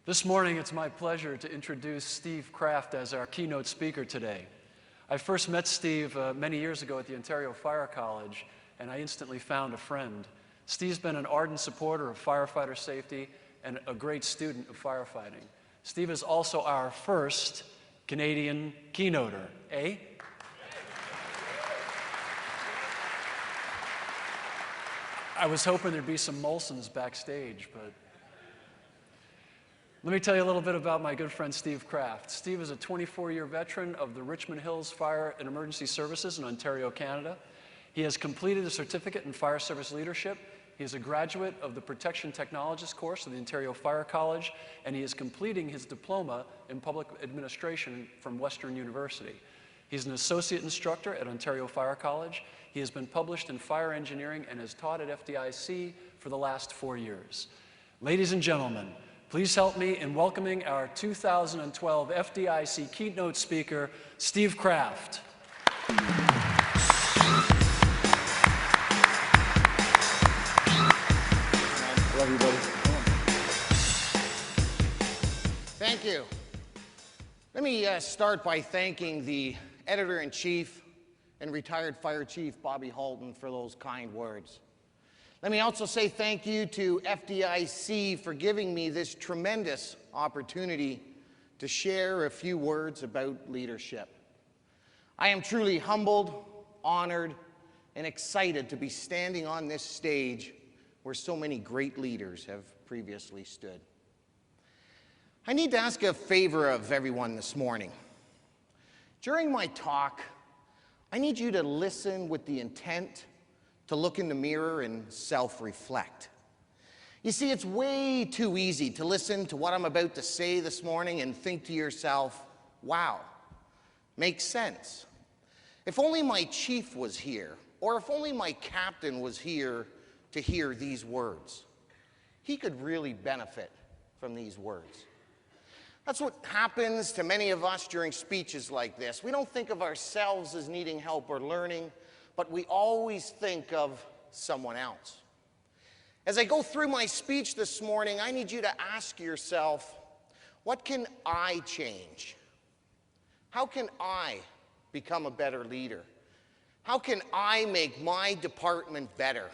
This morning, it's my pleasure to introduce Steve Kraft as our keynote speaker today. I first met Steve many years ago at the Ontario Fire College, and I instantly found a friend. Steve's been an ardent supporter of firefighter safety and a great student of firefighting. Steve is also our first Canadian keynoter, eh? I was hoping there'd be some Molsons backstage, but let me tell you a little bit about my good friend Steve Kraft. Steve is a 24-year veteran of the Richmond Hills Fire and Emergency Services in Ontario, Canada. He has completed a certificate in fire service leadership. He is a graduate of the Protection Technologist course of the Ontario Fire College, and he is completing his diploma in public administration from Western University. He's an associate instructor at Ontario Fire College. He has been published in fire engineering and has taught at FDIC for the last 4 years. Ladies and gentlemen, please help me in welcoming our 2012 FDIC keynote speaker, Steve Kraft. Hello, everybody. Thank you. Let me start by thanking the Editor-in-Chief and retired Fire Chief Bobby Halton for those kind words. Let me also say thank you to FDIC for giving me this tremendous opportunity to share a few words about leadership. I am truly humbled, honored, and excited to be standing on this stage where so many great leaders have previously stood. I need to ask a favor of everyone this morning. During my talk, I need you to listen with the intent to look in the mirror and self-reflect. You see, it's way too easy to listen to what I'm about to say this morning and think to yourself, wow, makes sense. If only my chief was here, or if only my captain was here to hear these words. He could really benefit from these words. That's what happens to many of us during speeches like this. We don't think of ourselves as needing help or learning, but we always think of someone else. As I go through my speech this morning, I need you to ask yourself, what can I change? How can I become a better leader? How can I make my department better?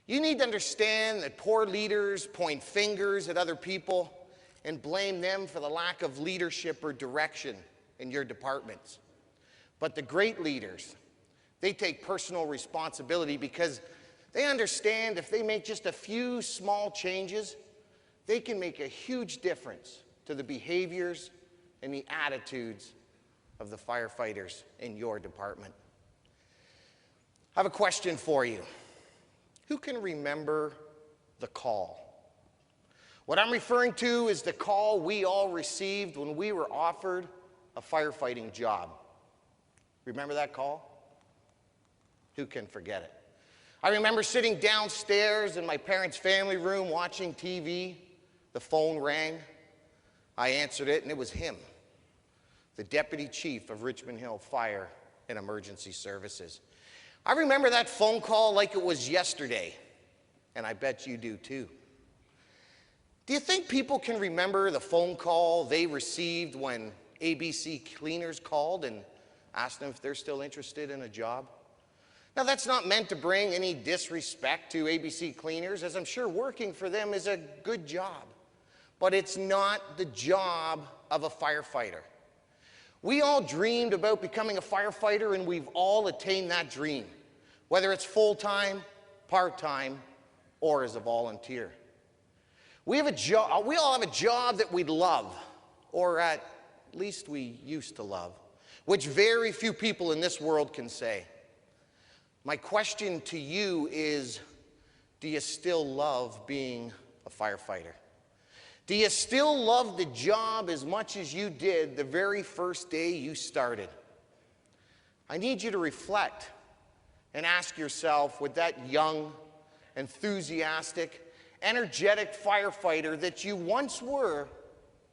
You need to understand that poor leaders point fingers at other people and blame them for the lack of leadership or direction in your departments. But the great leaders, they take personal responsibility because they understand if they make just a few small changes, they can make a huge difference to the behaviors and the attitudes of the firefighters in your department. I have a question for you. Who can remember the call? What I'm referring to is the call we all received when we were offered a firefighting job. Remember that call? Who can forget it? I remember sitting downstairs in my parents' family room watching TV. The phone rang. I answered it, and it was him, the Deputy Chief of Richmond Hill Fire and Emergency Services. I remember that phone call like it was yesterday, and I bet you do too. Do you think people can remember the phone call they received when ABC Cleaners called and asked them if they're still interested in a job? Now, that's not meant to bring any disrespect to ABC Cleaners, as I'm sure working for them is a good job. But it's not the job of a firefighter. We all dreamed about becoming a firefighter, and we've all attained that dream, whether it's full-time, part-time, or as a volunteer. We all have a job that we love, or at least we used to love, which very few people in this world can say. My question to you is, do you still love being a firefighter? Do you still love the job as much as you did the very first day you started? I need you to reflect and ask yourself, would that young, enthusiastic, energetic firefighter that you once were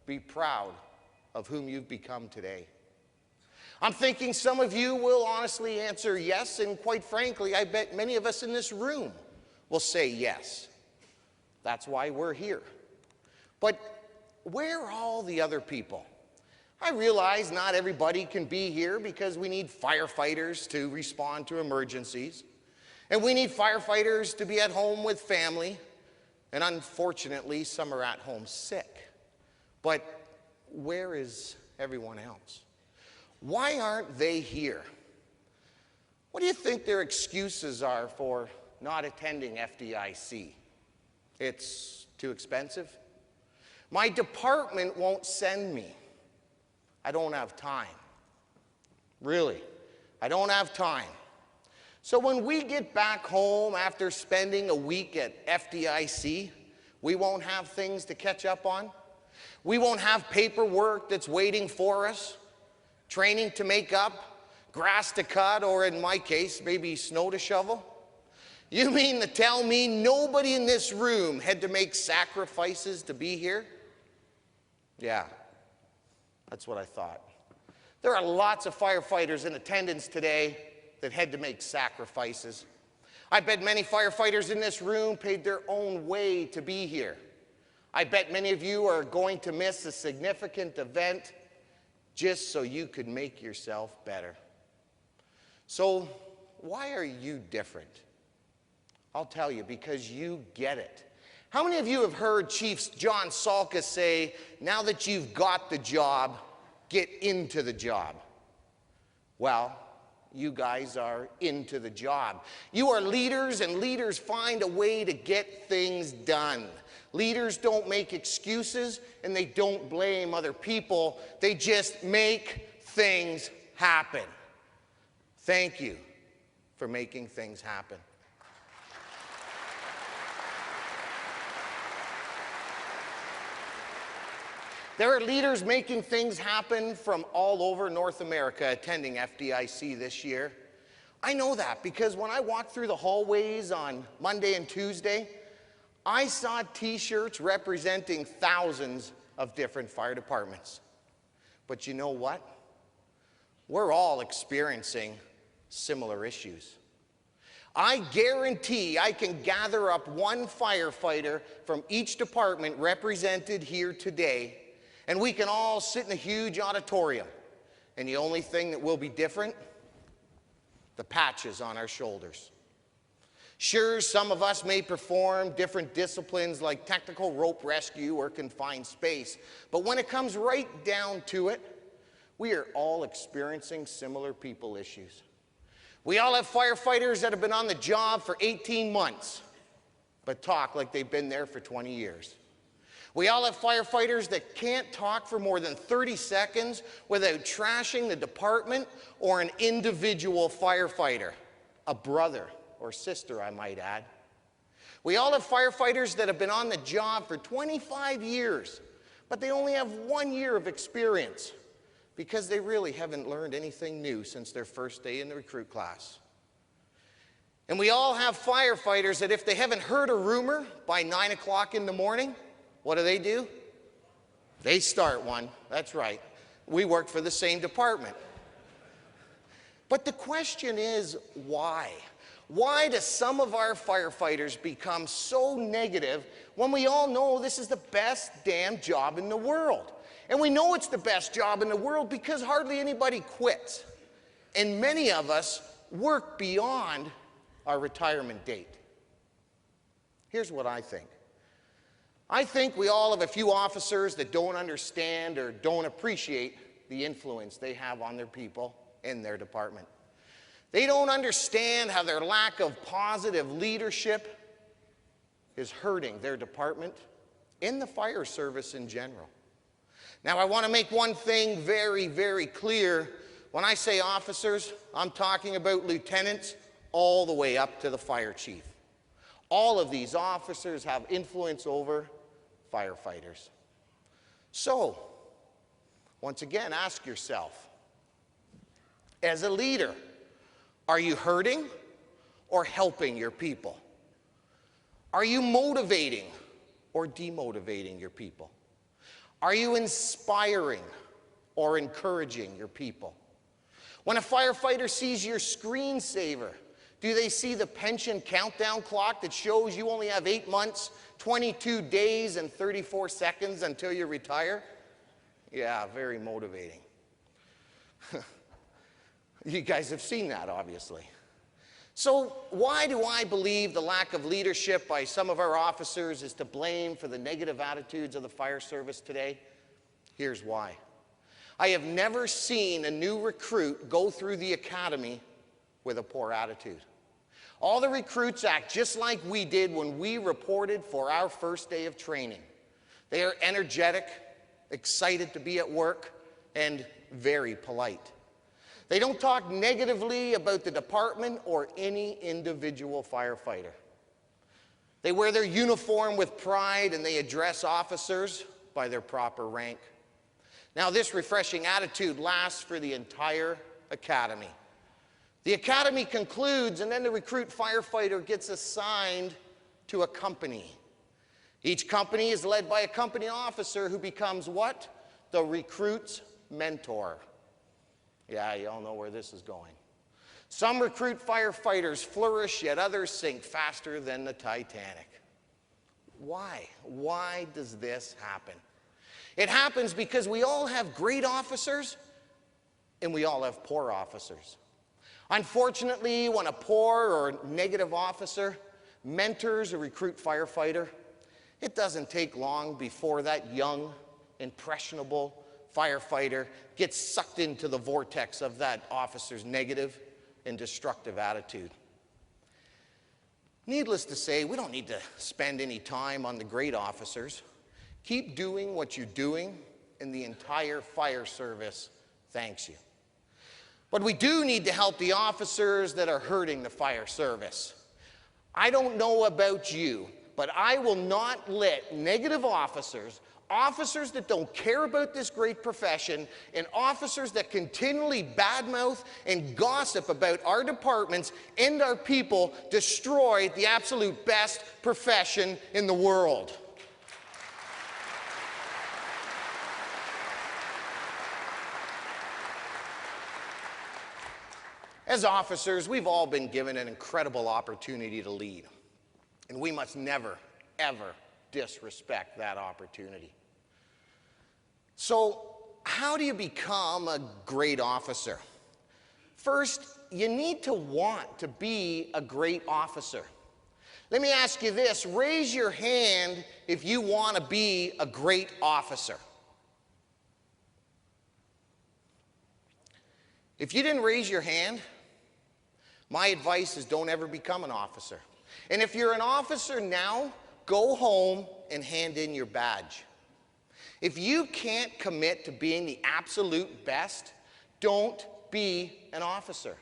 be proud of whom you've become today? I'm thinking some of you will honestly answer yes, and quite frankly, I bet many of us in this room will say yes. That's why we're here. But where are all the other people? I realize not everybody can be here because we need firefighters to respond to emergencies. And we need firefighters to be at home with family. And unfortunately, some are at home sick. But where is everyone else? Why aren't they here? What do you think their excuses are for not attending FDIC? It's too expensive. My department won't send me. I don't have time. Really, I don't have time. So when we get back home after spending a week at FDIC, we won't have things to catch up on. We won't have paperwork that's waiting for us, training to make up, grass to cut, or in my case, maybe snow to shovel. You mean to tell me nobody in this room had to make sacrifices to be here? Yeah, that's what I thought. There are lots of firefighters in attendance today that had to make sacrifices. I bet many firefighters in this room paid their own way to be here. I bet many of you are going to miss a significant event just so you could make yourself better. So why are you different? I'll tell you, because you get it. How many of you have heard Chief John Salka say, now that you've got the job, get into the job? Well, you guys are into the job. You are leaders, and leaders find a way to get things done. Leaders don't make excuses, and they don't blame other people. They just make things happen. Thank you for making things happen. There are leaders making things happen from all over North America attending FDIC this year. I know that because when I walked through the hallways on Monday and Tuesday, I saw t-shirts representing thousands of different fire departments. But you know what? We're all experiencing similar issues. I guarantee I can gather up one firefighter from each department represented here today, and we can all sit in a huge auditorium. And the only thing that will be different, the patches on our shoulders. Sure, some of us may perform different disciplines like technical rope rescue or confined space, but when it comes right down to it, we are all experiencing similar people issues. We all have firefighters that have been on the job for 18 months, but talk like they've been there for 20 years. We all have firefighters that can't talk for more than 30 seconds without trashing the department or an individual firefighter, a brother or sister, I might add. We all have firefighters that have been on the job for 25 years, but they only have 1 year of experience because they really haven't learned anything new since their first day in the recruit class. And we all have firefighters that if they haven't heard a rumor by 9 o'clock in the morning, what do? They start one. That's right. We work for the same department. But the question is, why? Why do some of our firefighters become so negative when we all know this is the best damn job in the world? And we know it's the best job in the world because hardly anybody quits. And many of us work beyond our retirement date. Here's what I think. I think we all have a few officers that don't understand or don't appreciate the influence they have on their people in their department. They don't understand how their lack of positive leadership is hurting their department and the fire service in general. Now, I want to make one thing very, very clear. When I say officers, I'm talking about lieutenants all the way up to the fire chief. All of these officers have influence over firefighters. So, once again, ask yourself, as a leader, are you hurting or helping your people? Are you motivating or demotivating your people? Are you inspiring or encouraging your people? When a firefighter sees your screensaver, Do they see the pension countdown clock that shows you only have 8 months, 22 days, and 34 seconds until you retire? Yeah, very motivating. You guys have seen that, obviously. So why do I believe the lack of leadership by some of our officers is to blame for the negative attitudes of the fire service today? Here's why. I have never seen a new recruit go through the academy with a poor attitude. All the recruits act just like we did when we reported for our first day of training. They are energetic, excited to be at work, and very polite. They don't talk negatively about the department or any individual firefighter. They wear their uniform with pride, and they address officers by their proper rank. Now, this refreshing attitude lasts for the entire academy. The academy concludes, and then the recruit firefighter gets assigned to a company. Each company is led by a company officer who becomes what? The recruit's mentor. Yeah, you all know where this is going. Some recruit firefighters flourish, yet others sink faster than the Titanic. Why? Why does this happen? It happens because we all have great officers and we all have poor officers. Unfortunately, when a poor or negative officer mentors a recruit firefighter, it doesn't take long before that young, impressionable firefighter gets sucked into the vortex of that officer's negative and destructive attitude. Needless to say, we don't need to spend any time on the great officers. Keep doing what you're doing, and the entire fire service thanks you. But we do need to help the officers that are hurting the fire service. I don't know about you, but I will not let negative officers that don't care about this great profession, and officers that continually badmouth and gossip about our departments and our people destroy the absolute best profession in the world. As officers, we've all been given an incredible opportunity to lead, and we must never, ever disrespect that opportunity. So, how do you become a great officer? First, you need to want to be a great officer. Let me ask you this. Raise your hand if you want to be a great officer. If you didn't raise your hand, my advice is don't ever become an officer. And if you're an officer now, go home and hand in your badge. If you can't commit to being the absolute best, don't be an officer.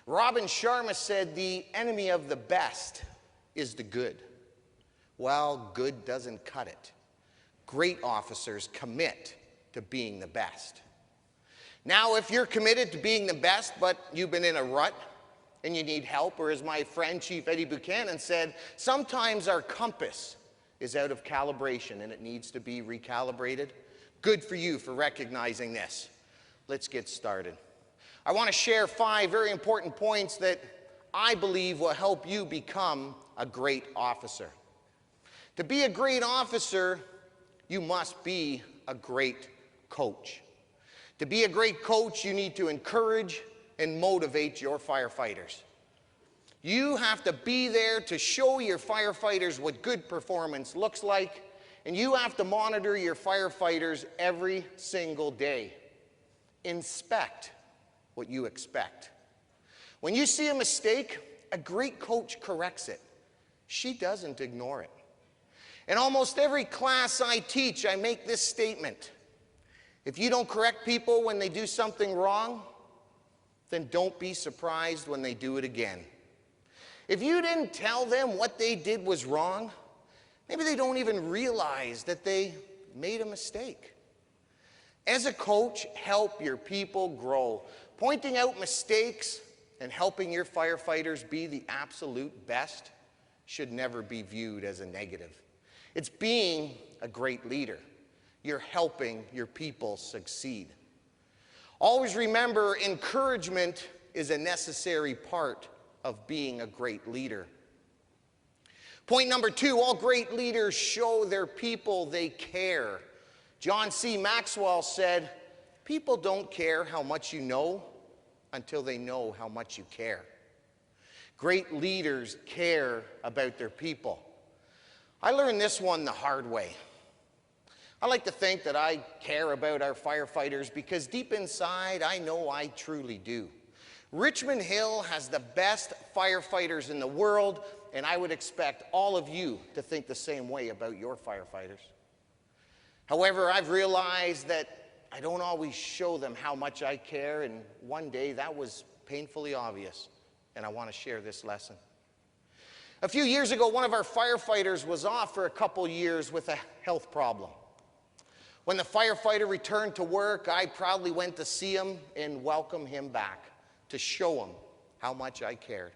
Robin Sharma said the enemy of the best is the good. Well, good doesn't cut it. Great officers commit to being the best. Now, if you're committed to being the best, but you've been in a rut and you need help, or as my friend Chief Eddie Buchanan said, sometimes our compass is out of calibration and it needs to be recalibrated. Good for you for recognizing this. Let's get started. I want to share 5 very important points that I believe will help you become a great officer. To be a great officer, you must be a great coach. To be a great coach, you need to encourage and motivate your firefighters. You have to be there to show your firefighters what good performance looks like, and you have to monitor your firefighters every single day. Inspect what you expect. When you see a mistake, a great coach corrects it. She doesn't ignore it. In almost every class I teach, I make this statement. If you don't correct people when they do something wrong, then don't be surprised when they do it again. If you didn't tell them what they did was wrong, maybe they don't even realize that they made a mistake. As a coach, help your people grow. Pointing out mistakes and helping your firefighters be the absolute best should never be viewed as a negative. It's being a great leader. You're helping your people succeed. Always remember, encouragement is a necessary part of being a great leader. Point number 2, all great leaders show their people they care. John C. Maxwell said, "People don't care how much you know until they know how much you care." Great leaders care about their people. I learned this one the hard way. I like to think that I care about our firefighters because deep inside, I know I truly do. Richmond Hill has the best firefighters in the world, and I would expect all of you to think the same way about your firefighters. However, I've realized that I don't always show them how much I care, and one day that was painfully obvious, and I want to share this lesson. A few years ago, one of our firefighters was off for a couple years with a health problem. When the firefighter returned to work, I proudly went to see him and welcome him back to show him how much I cared.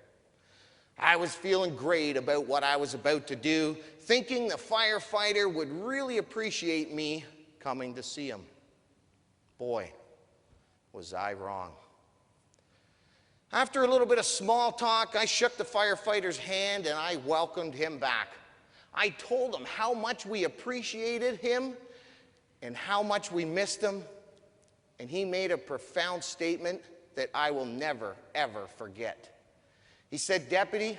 I was feeling great about what I was about to do, thinking the firefighter would really appreciate me coming to see him. Boy, was I wrong. After a little bit of small talk, I shook the firefighter's hand and I welcomed him back. I told him how much we appreciated him and how much we missed him, and he made a profound statement that I will never, ever forget. He said, "Deputy,"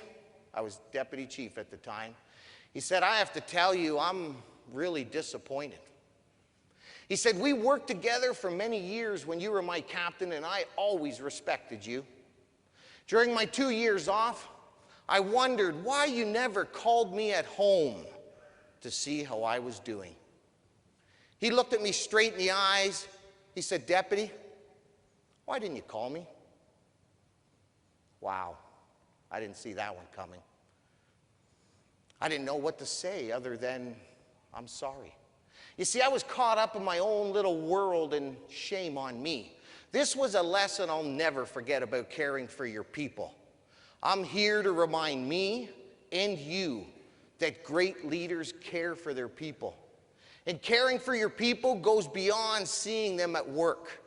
I was deputy chief at the time, he said, "I have to tell you, I'm really disappointed." He said, "We worked together for many years when you were my captain, and I always respected you. During my 2 years off, I wondered why you never called me at home to see how I was doing." He looked at me straight in the eyes. He said, "Deputy, why didn't you call me?" Wow, I didn't see that one coming. I didn't know what to say other than, "I'm sorry." You see, I was caught up in my own little world, and shame on me. This was a lesson I'll never forget about caring for your people. I'm here to remind me and you that great leaders care for their people. And caring for your people goes beyond seeing them at work.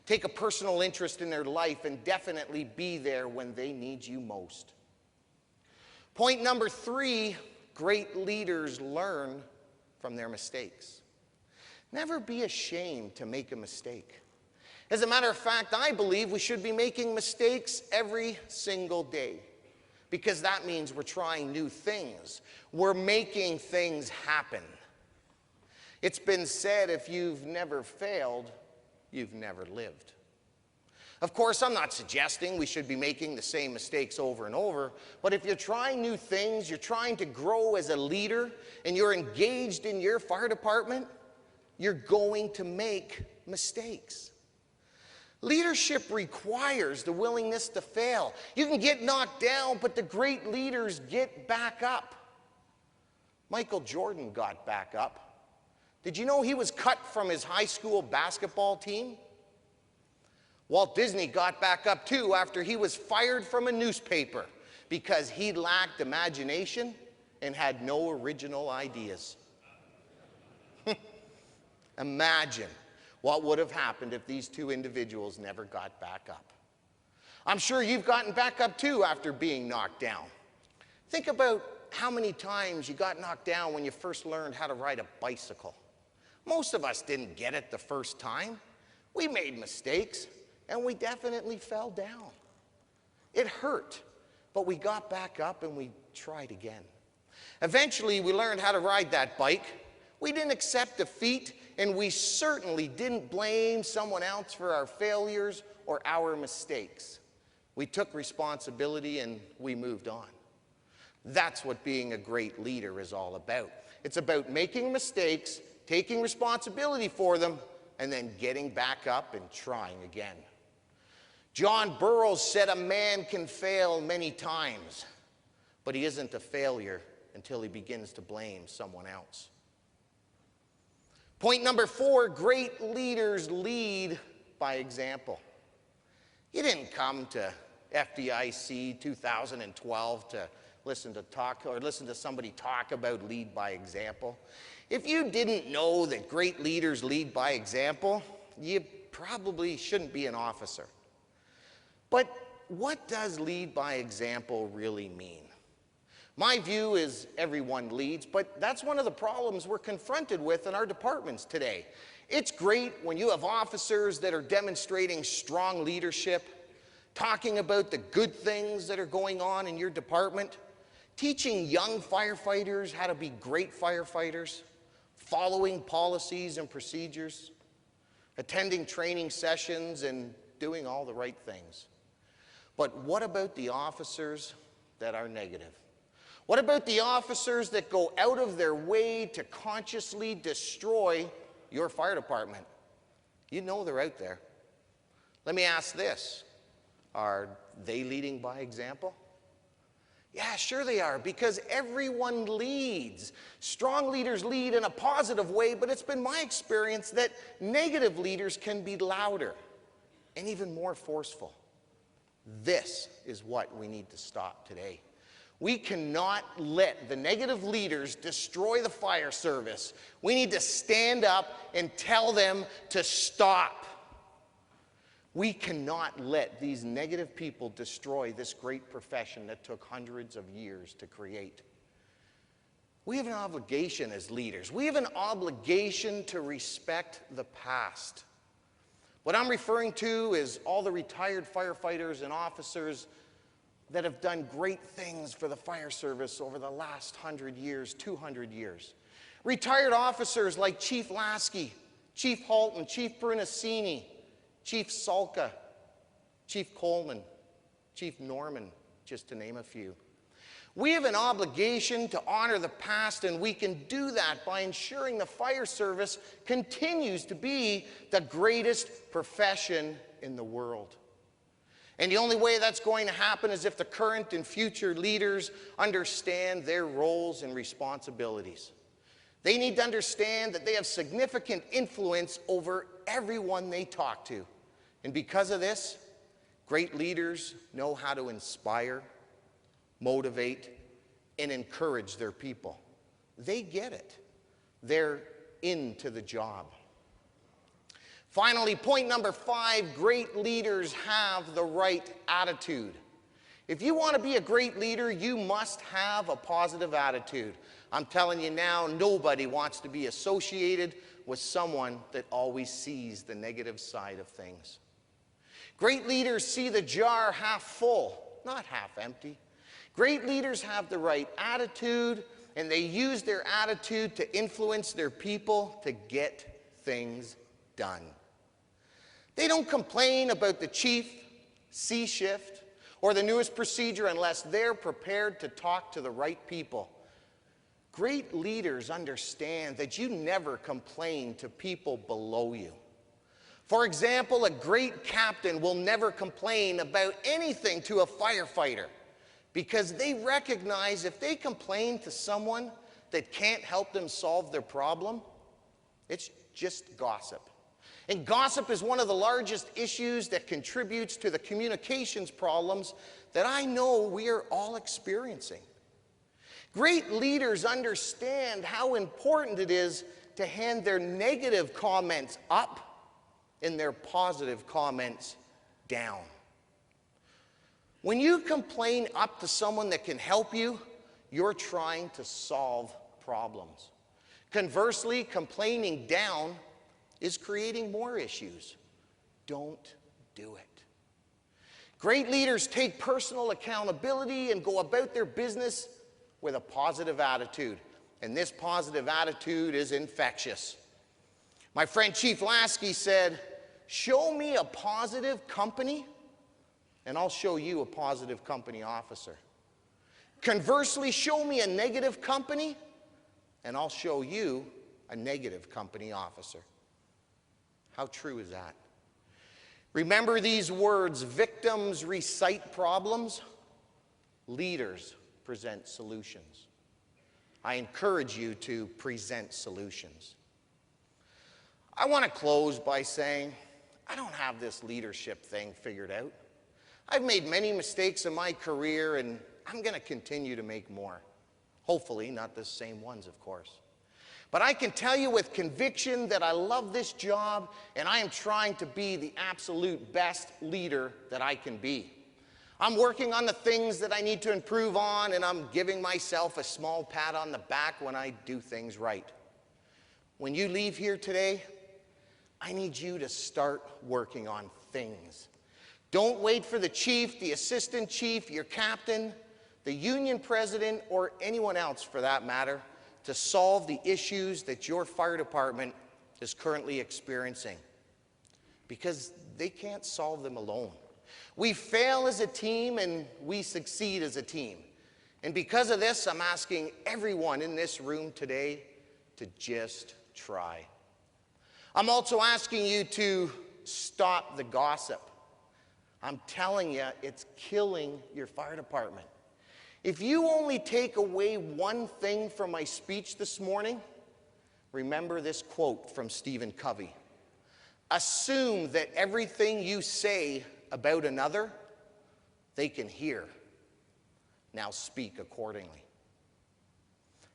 Take a personal interest in their life and definitely be there when they need you most. Point number 3, great leaders learn from their mistakes. Never be ashamed to make a mistake. As a matter of fact, I believe we should be making mistakes every single day, because that means we're trying new things. We're making things happen. It's been said, if you've never failed, you've never lived. Of course, I'm not suggesting we should be making the same mistakes over and over, but if you're trying new things, you're trying to grow as a leader, and you're engaged in your fire department, you're going to make mistakes. Leadership requires the willingness to fail. You can get knocked down, but the great leaders get back up. Michael Jordan got back up. Did you know he was cut from his high school basketball team? Walt Disney got back up too after he was fired from a newspaper because he lacked imagination and had no original ideas. Imagine what would have happened if these two individuals never got back up. I'm sure you've gotten back up too after being knocked down. Think about how many times you got knocked down when you first learned how to ride a bicycle. Most of us didn't get it the first time. We made mistakes, and we definitely fell down. It hurt, but we got back up and we tried again. Eventually, we learned how to ride that bike. We didn't accept defeat, and we certainly didn't blame someone else for our failures or our mistakes. We took responsibility and we moved on. That's what being a great leader is all about. It's about making mistakes, taking responsibility for them, and then getting back up and trying again. John Burroughs said a man can fail many times, but he isn't a failure until he begins to blame someone else. Point number 4, great leaders lead by example. You didn't come to FDIC 2012 to listen to somebody talk about lead by example. If you didn't know that great leaders lead by example, you probably shouldn't be an officer. But what does lead by example really mean? My view is everyone leads, but that's one of the problems we're confronted with in our departments today. It's great when you have officers that are demonstrating strong leadership, talking about the good things that are going on in your department, teaching young firefighters how to be great firefighters, following policies and procedures, attending training sessions, and doing all the right things. But what about the officers that are negative? What about the officers that go out of their way to consciously destroy your fire department? You know they're out there. Let me ask this. Are they leading by example? Yeah, sure they are, because everyone leads. Strong leaders lead in a positive way, but it's been my experience that negative leaders can be louder and even more forceful. This is what we need to stop today. We cannot let the negative leaders destroy the fire service. We need to stand up and tell them to stop. We cannot let these negative people destroy this great profession that took hundreds of years to create. We have an obligation as leaders. We have an obligation to respect the past. What I'm referring to is all the retired firefighters and officers that have done great things for the fire service over the last 100 years, 200 years. Retired officers like Chief Lasky, Chief Halton, Chief Brunacini, Chief Salka, Chief Coleman, Chief Norman, just to name a few. We have an obligation to honor the past, and we can do that by ensuring the fire service continues to be the greatest profession in the world. And the only way that's going to happen is if the current and future leaders understand their roles and responsibilities. They need to understand that they have significant influence over everyone they talk to. And because of this, great leaders know how to inspire, motivate, and encourage their people. They get it. They're into the job. Finally, point number 5, great leaders have the right attitude. If you want to be a great leader, you must have a positive attitude. I'm telling you now, nobody wants to be associated with someone that always sees the negative side of things. Great leaders see the jar half full, not half empty. Great leaders have the right attitude, and they use their attitude to influence their people to get things done. They don't complain about the chief, C shift, or the newest procedure unless they're prepared to talk to the right people. Great leaders understand that you never complain to people below you. For example, a great captain will never complain about anything to a firefighter because they recognize if they complain to someone that can't help them solve their problem, it's just gossip. And gossip is one of the largest issues that contributes to the communications problems that I know we are all experiencing. Great leaders understand how important it is to hand their negative comments up and their positive comments down. When you complain up to someone that can help you, you're trying to solve problems. Conversely, complaining down is creating more issues. Don't do it. Great leaders take personal accountability and go about their business with a positive attitude. And this positive attitude is infectious. My friend Chief Lasky said, "Show me a positive company, and I'll show you a positive company officer. Conversely, show me a negative company, and I'll show you a negative company officer." How true is that? Remember these words: victims recite problems, leaders present solutions. I encourage you to present solutions. I want to close by saying, I don't have this leadership thing figured out. I've made many mistakes in my career, and I'm going to continue to make more. Hopefully not the same ones, of course. But I can tell you with conviction that I love this job, and I am trying to be the absolute best leader that I can be. I'm working on the things that I need to improve on, and I'm giving myself a small pat on the back when I do things right. When you leave here today, I need you to start working on things. Don't wait for the chief, the assistant chief, your captain, the union president, or anyone else for that matter, to solve the issues that your fire department is currently experiencing, because they can't solve them alone. We fail as a team and we succeed as a team. And because of this, I'm asking everyone in this room today to just try. I'm also asking you to stop the gossip. I'm telling you, it's killing your fire department. If you only take away one thing from my speech this morning, remember this quote from Stephen Covey. Assume that everything you say about another, they can hear. Now speak accordingly.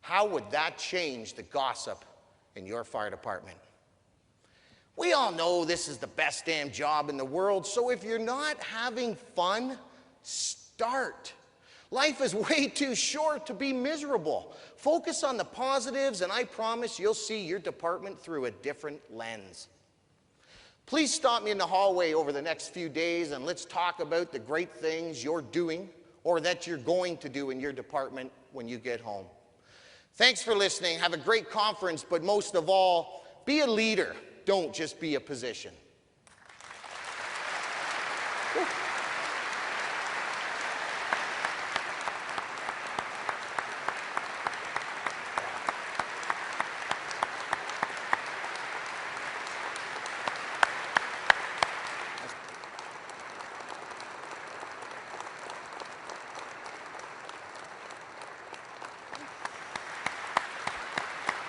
How would that change the gossip in your fire department? We all know this is the best damn job in the world, so if you're not having fun, start. Life is way too short to be miserable. Focus on the positives, and I promise you'll see your department through a different lens. Please stop me in the hallway over the next few days, and let's talk about the great things you're doing or that you're going to do in your department when you get home. Thanks for listening. Have a great conference, but most of all, be a leader. Don't just be a position.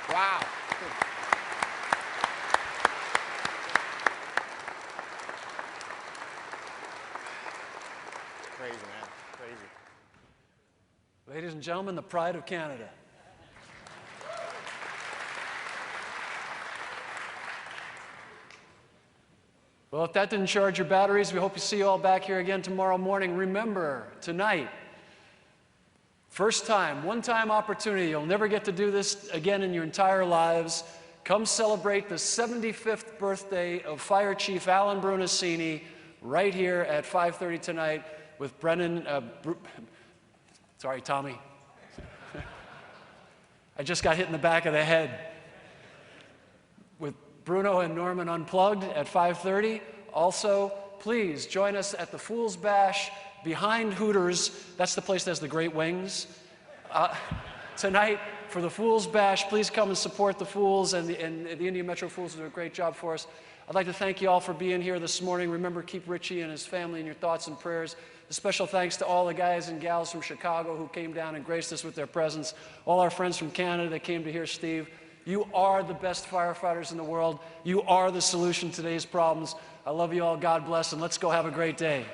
Wow. Crazy, man. Crazy. Ladies and gentlemen, the pride of Canada. Well, if that didn't charge your batteries, we hope to see you all back here again tomorrow morning. Remember, tonight, first time, one-time opportunity. You'll never get to do this again in your entire lives. Come celebrate the 75th birthday of Fire Chief Alan Brunacini right here at 5:30 tonight with Brennan, sorry, Tommy. I just got hit in the back of the head. With Bruno and Norman Unplugged at 5:30. Also, please join us at the Fool's Bash behind Hooters. That's the place that has the great wings. Tonight, for the Fool's Bash, please come and support the Fools, and the Indian Metro Fools do a great job for us. I'd like to thank you all for being here this morning. Remember, keep Richie and his family in your thoughts and prayers. A special thanks to all the guys and gals from Chicago who came down and graced us with their presence. All our friends from Canada that came to hear Steve. You are the best firefighters in the world. You are the solution to today's problems. I love you all. God bless, and let's go have a great day.